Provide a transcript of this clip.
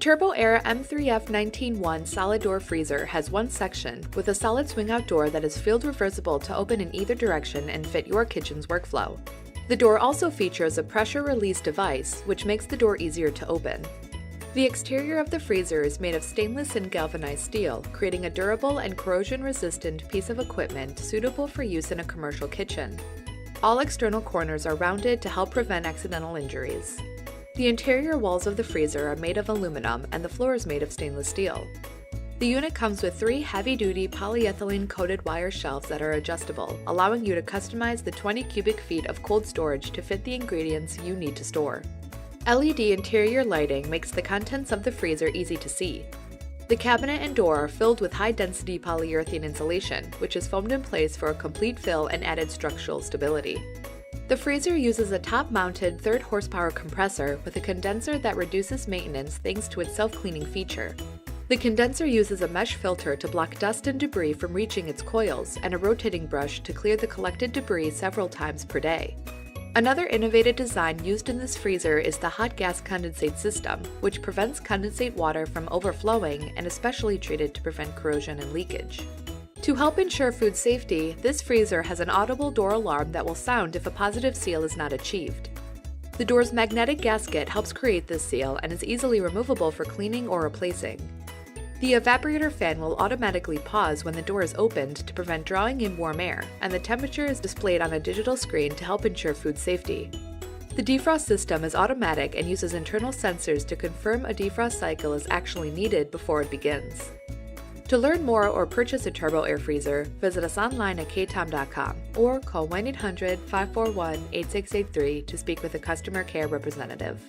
The Turbo Air M3F19-1 solid door freezer has one section with a solid swing-out door that is field reversible to open in either direction and fit your kitchen's workflow. The door also features a pressure release device, which makes the door easier to open. The exterior of the freezer is made of stainless and galvanized steel, creating a durable and corrosion-resistant piece of equipment suitable for use in a commercial kitchen. All external corners are rounded to help prevent accidental injuries. The interior walls of the freezer are made of aluminum and the floor is made of stainless steel. The unit comes with 3 heavy-duty polyethylene-coated wire shelves that are adjustable, allowing you to customize the 20 cubic feet of cold storage to fit the ingredients you need to store. LED interior lighting makes the contents of the freezer easy to see. The cabinet and door are filled with high-density polyurethane insulation, which is foamed in place for a complete fill and added structural stability. The freezer uses a top-mounted 3rd horsepower compressor with a condenser that reduces maintenance thanks to its self-cleaning feature. The condenser uses a mesh filter to block dust and debris from reaching its coils and a rotating brush to clear the collected debris several times per day. Another innovative design used in this freezer is the hot gas condensate system, which prevents condensate water from overflowing and is specially treated to prevent corrosion and leakage. To help ensure food safety, this freezer has an audible door alarm that will sound if a positive seal is not achieved. The door's magnetic gasket helps create this seal and is easily removable for cleaning or replacing. The evaporator fan will automatically pause when the door is opened to prevent drawing in warm air, and the temperature is displayed on a digital screen to help ensure food safety. The defrost system is automatic and uses internal sensors to confirm a defrost cycle is actually needed before it begins. To learn more or purchase a Turbo Air freezer, visit us online at KaTom.com or call 1-800-541-8683 to speak with a customer care representative.